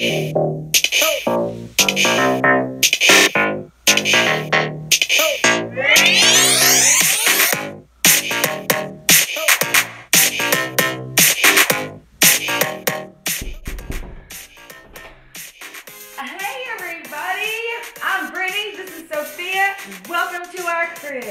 Hey everybody, I'm Brittany, this is Sophia, welcome to our crib.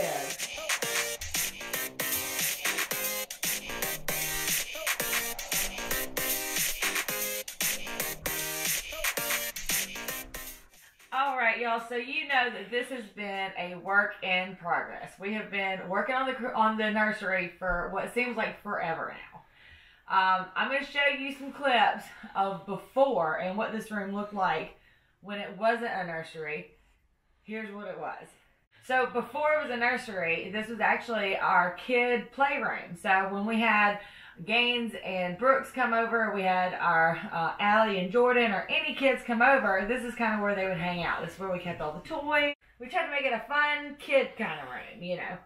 Alright y'all, so you know that this has been a work in progress. We have been working on the nursery for what seems like forever now. I'm going to show you some clips of before and what this room looked like when it wasn't a nursery. Here's what it was. So before it was a nursery, this was actually our kid playroom. So when we had Gaines and Brooks come over, we had our Allie and Jordan, or any kids come over, this is kind of where they would hang out. This is where we kept all the toys. We tried to make it a fun kid kind of room, you know.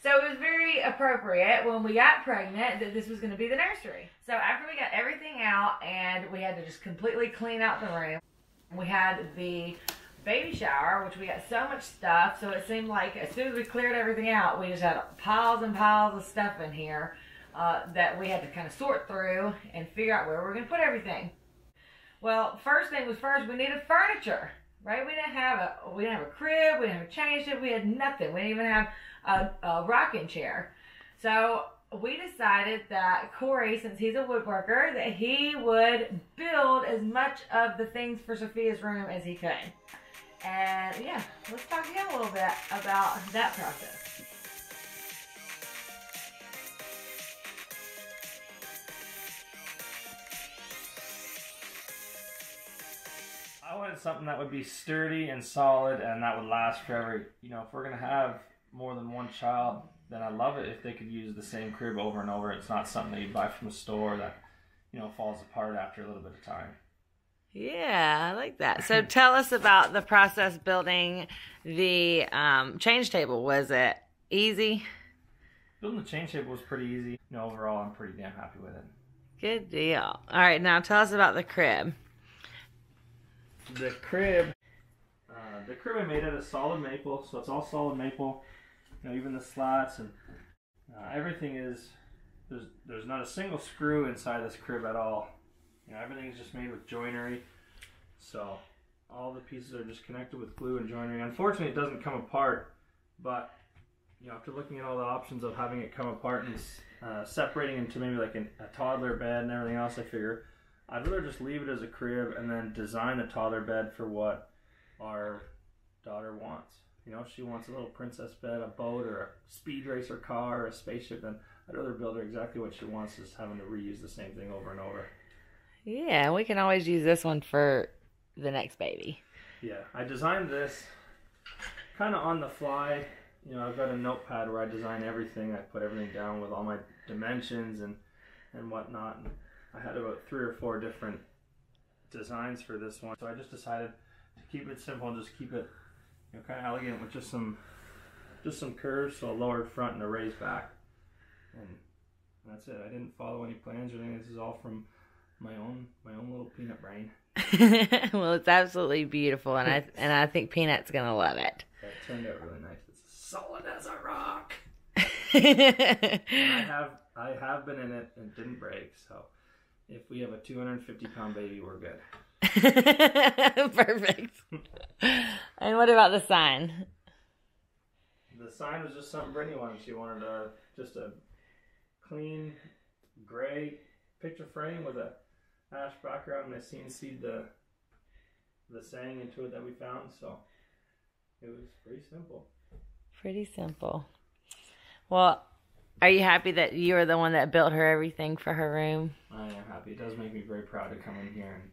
So it was very appropriate when we got pregnant that this was going to be the nursery. So after we got everything out and we had to just completely clean out the room, we had the baby shower, which we got so much stuff, so it seemed like as soon as we cleared everything out, we just had piles and piles of stuff in here that we had to kind of sort through and figure out where we were going to put everything. Well, first thing was first, we needed furniture, right? We didn't have a crib, we didn't have a change table, we had nothing. We didn't even have a rocking chair. So we decided that Corey, since he's a woodworker, that he would build as much of the things for Sophia's room as he could. And yeah, let's talk to him a little bit about that process. I wanted something that would be sturdy and solid and that would last forever. You know, if we're going to have more than one child, then I love it if they could use the same crib over and over. It's not something that you buy from a store that, you know, falls apart after a little bit of time. Yeah, I like that. So tell us about the process building the change table. Was it easy? Building the change table was pretty easy. You know, overall, I'm pretty damn happy with it. Good deal. All right, now tell us about the crib. The crib I made out of solid maple, so it's all solid maple. You know, even the slats and everything is, there's not a single screw inside this crib at all. You know, everything is just made with joinery, so all the pieces are just connected with glue and joinery. Unfortunately, it doesn't come apart, but you know, after looking at all the options of having it come apart and separating into maybe like a toddler bed and everything else, I figure I'd rather just leave it as a crib and then design a toddler bed for what our daughter wants. You know, if she wants a little princess bed, a boat, or a speed racer car, or a spaceship, then I'd rather build her exactly what she wants, is having to reuse the same thing over and over. Yeah, we can always use this one for the next baby. Yeah, I designed this kind of on the fly. You know, I've got a notepad where I design everything. I put everything down with all my dimensions and whatnot. And I had about 3 or 4 different designs for this one. So I just decided to keep it simple and just keep it, you know, kind of elegant with just some curves, so a lowered front and a raised back. And that's it. I didn't follow any plans or anything. This is all from my own little peanut brain. Well, it's absolutely beautiful, and I think Peanut's gonna love it. It turned out really nice. It's solid as a rock. I have been in it and it didn't break, so if we have a 250-pound baby, we're good. Perfect. And what about the sign? The sign was just something Brittany wanted. She wanted just a clean gray picture frame with a ash background, and I CNC'd the saying into it that we found, so it was pretty simple. Pretty simple. Well, are you happy that you are the one that built her everything for her room? I am happy. It does make me very proud to come in here, and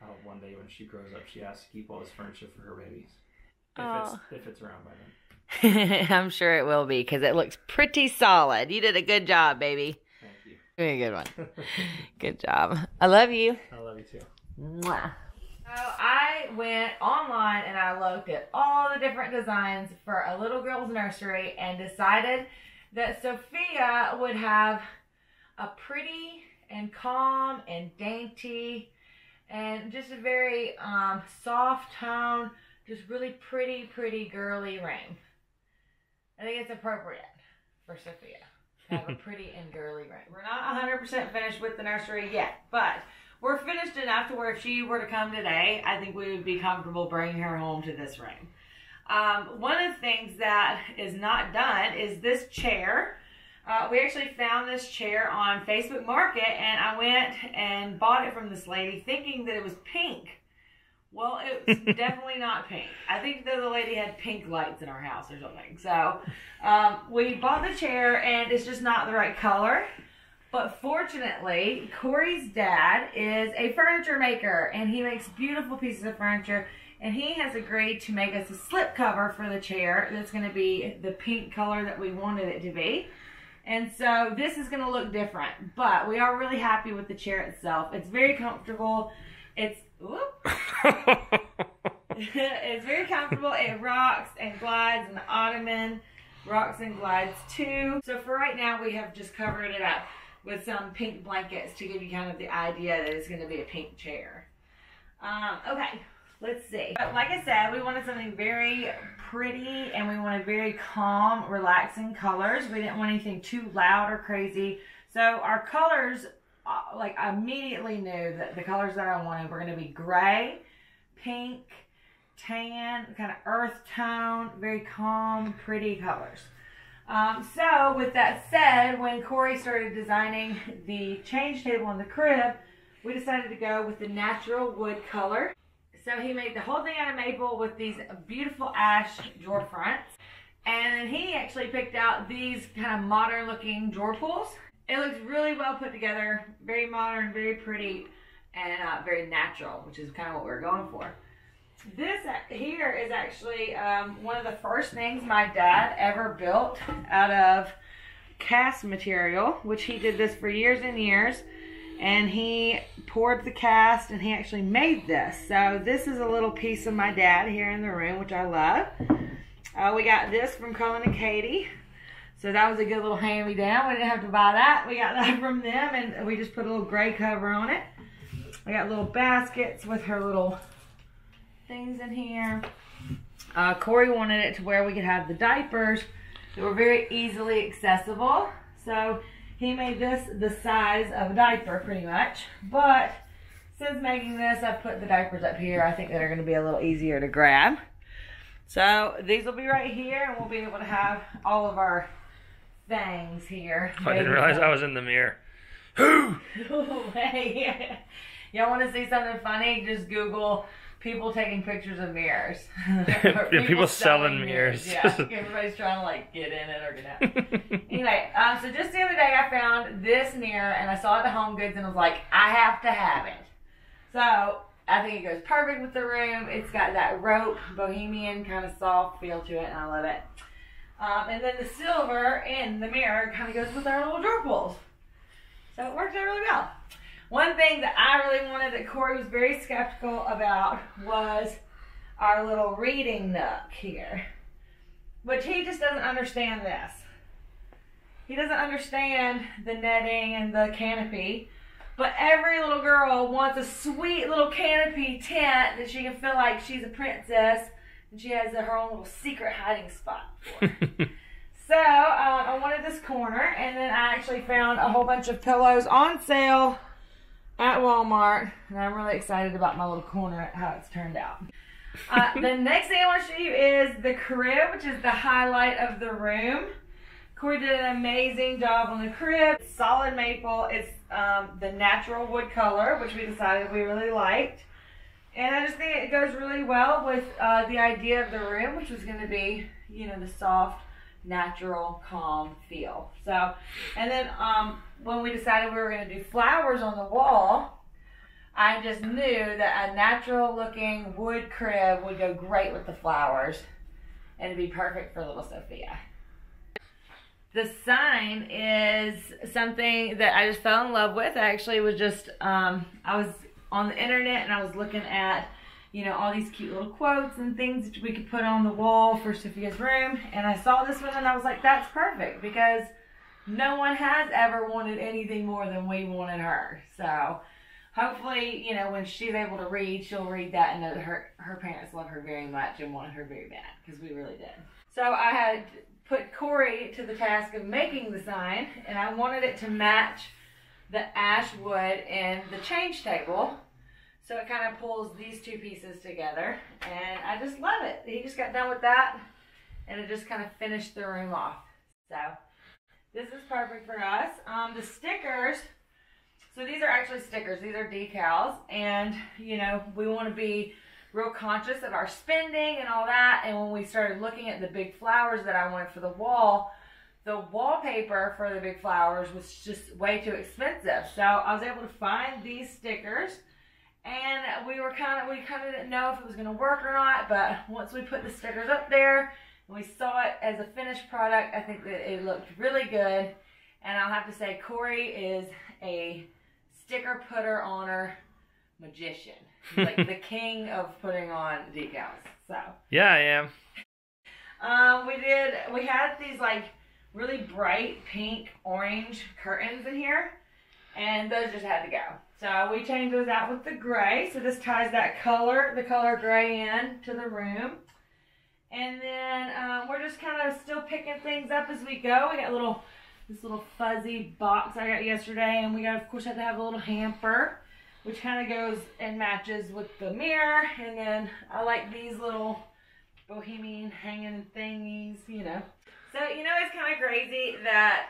I hope one day when she grows up, she has to keep all this furniture for her babies. If it's around by then. I'm sure it will be, because it looks pretty solid. You did a good job, baby. Thank you. Very good one. Good job. I love you. I love you too. Mwah. So I went online and I looked at all the different designs for a little girl's nursery and decided that Sophia would have a pretty and calm and dainty and just a very soft tone, just really pretty girly room. I think it's appropriate for Sophia to have a pretty and girly room. We're not 100% finished with the nursery yet, but we're finished enough to where if she were to come today, I think we would be comfortable bringing her home to this room. One of the things that is not done is this chair. We actually found this chair on Facebook Market, and I went and bought it from this lady thinking that it was pink. Well, it's definitely not pink. I think that the lady had pink lights in our house or something. So we bought the chair, and it's just not the right color. But fortunately, Corey's dad is a furniture maker, and he makes beautiful pieces of furniture. And he has agreed to make us a slip cover for the chair that's going to be the pink color that we wanted it to be. And so this is going to look different. But we are really happy with the chair itself. It's very comfortable. It's it's very comfortable. It rocks and glides, and the ottoman rocks and glides too. So for right now, we have just covered it up with some pink blankets to give you kind of the idea that it's going to be a pink chair. Okay, let's see. But like I said, we wanted something very pretty, and we wanted very calm, relaxing colors. We didn't want anything too loud or crazy. So our colors, like I immediately knew that the colors that I wanted were going to be gray, pink, tan, kind of earth tone, very calm, pretty colors. So with that said, when Corey started designing the change table in the crib, we decided to go with the natural wood color. So he made the whole thing out of maple with these beautiful ash drawer fronts. And then he actually picked out these kind of modern looking drawer pulls. It looks really well put together, very modern, very pretty, and very natural, which is kind of what we're going for. This here is actually one of the first things my dad ever built out of cast material, which he did this for years and years. And he poured the cast, and he actually made this. So this is a little piece of my dad here in the room, which I love. We got this from Colin and Katie. So that was a good little hand-me-down. We didn't have to buy that. We got that from them, and we just put a little gray cover on it. We got little baskets with her little things in here. Corey wanted it to where we could have the diapers that were very easily accessible. So he made this the size of a diaper pretty much. But since making this, I've put the diapers up here. I think they're going to be a little easier to grab. So these will be right here, and we'll be able to have all of our things here. I didn't realize I was in the mirror. Hey, y'all want to see something funny? Just Google people taking pictures of mirrors. people selling mirrors. Yeah, everybody's trying to like get in it or get out. Anyway, so just the other day I found this mirror, and I saw it at Home Goods, and I was like, I have to have it. So I think it goes perfect with the room. It's got that rope, bohemian kind of soft feel to it, and I love it. And then the silver in the mirror kind of goes with our little drawer pulls. So it worked out really well. One thing that I really wanted that Corey was very skeptical about was our little reading nook here. Which he just doesn't understand this. He doesn't understand the netting and the canopy. But every little girl wants a sweet little canopy tent that she can feel like she's a princess. And she has her own little secret hiding spot for. So I wanted this corner, and then I actually found a whole bunch of pillows on sale at Walmart, and I'm really excited about my little corner, how it's turned out. The next thing I want to show you is the crib, which is the highlight of the room. Corey did an amazing job on the crib. It's solid maple. It's the natural wood color, which we decided we really liked. And I just think it goes really well with the idea of the room, which was going to be, you know, the soft, natural, calm feel. So, and then when we decided we were going to do flowers on the wall, I just knew that a natural looking wood crib would go great with the flowers and it'd be perfect for little Sophia. The sign is something that I just fell in love with. I actually was just, I was on the internet and I was looking at, you know, all these cute little quotes and things that we could put on the wall for Sophia's room. And I saw this one and I was like, that's perfect, because no one has ever wanted anything more than we wanted her. So hopefully, you know, when she's able to read, she'll read that and know that her parents love her very much and wanted her very bad, because we really did. So I had put Corey to the task of making the sign, and I wanted it to match the ash wood in the change table. So it kind of pulls these two pieces together, and I just love it. He just got done with that, and it just kind of finished the room off. So this is perfect for us. The stickers, so these are actually stickers. These are decals, and you know, we want to be real conscious of our spending and all that. And when we started looking at the big flowers that I wanted for the wallpaper for the big flowers was just way too expensive. So I was able to find these stickers, and we kind of didn't know if it was going to work or not. But once we put the stickers up there and we saw it as a finished product, I think that it looked really good. And I'll have to say, Corey is a sticker putter oner magician. He's like the king of putting on decals. So yeah, I am. We had these like really bright pink orange curtains in here, and those just had to go. So we changed those out with the gray. So this ties that color, the color gray, in to the room. And then we're just kind of still picking things up as we go. We got this little fuzzy box I got yesterday, and we got, of course, had to have a little hamper, which kind of goes and matches with the mirror. And then I like these little bohemian hanging thingies, you know. So, you know, it's kind of crazy that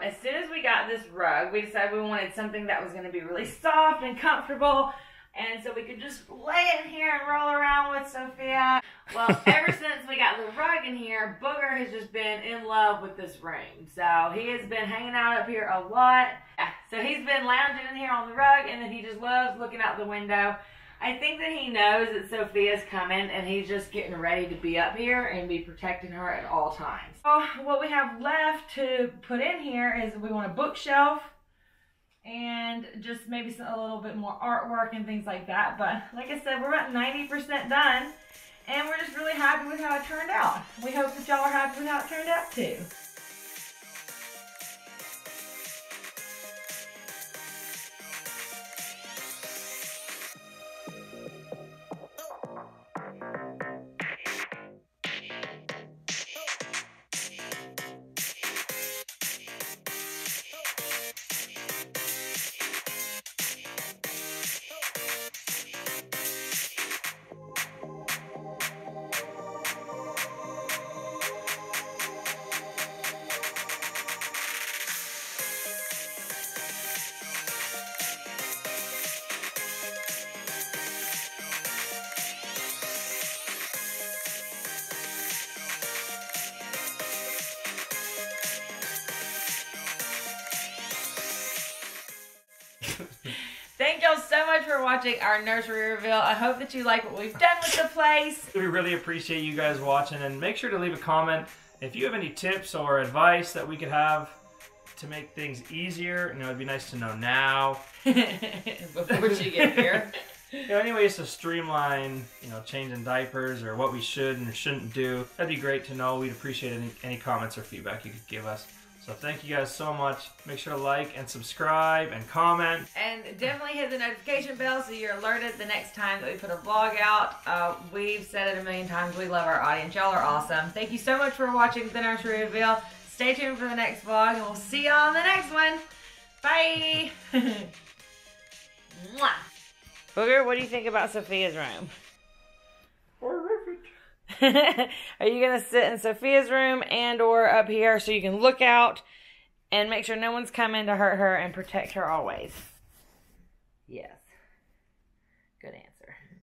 as soon as we got this rug, we decided we wanted something that was going to be really soft and comfortable, and so we could just lay it in here and roll around with Sophia. Well, ever since we got the rug in here, Booger has just been in love with this room. So he has been hanging out up here a lot. So he's been lounging in here on the rug, and then he just loves looking out the window. I think that he knows that Sophia's coming, and he's just getting ready to be up here and be protecting her at all times. So what we have left to put in here is we want a bookshelf and just maybe a little bit more artwork and things like that. But like I said, we're about 90% done, and we're just really happy with how it turned out. We hope that y'all are happy with how it turned out too. Thank y'all so much for watching our nursery reveal. I hope that you like what we've done with the place. We really appreciate you guys watching, and make sure to leave a comment if you have any tips or advice that we could have to make things easier. You know, it'd be nice to know now. Before she gets here. You know, any ways to streamline, you know, changing diapers or what we should and shouldn't do. That'd be great to know. We'd appreciate any comments or feedback you could give us. So thank you guys so much. Make sure to like and subscribe and comment. And definitely hit the notification bell so you're alerted the next time that we put a vlog out. We've said it a million times. We love our audience. Y'all are awesome. Thank you so much for watching the nursery reveal. Stay tuned for the next vlog, and we'll see y'all in the next one. Bye. Mwah. Booger, what do you think about Sophia's room? Horrific. Are you going to sit in Sophia's room and or up here so you can look out and make sure no one's coming to hurt her and protect her always? Yes. Good answer.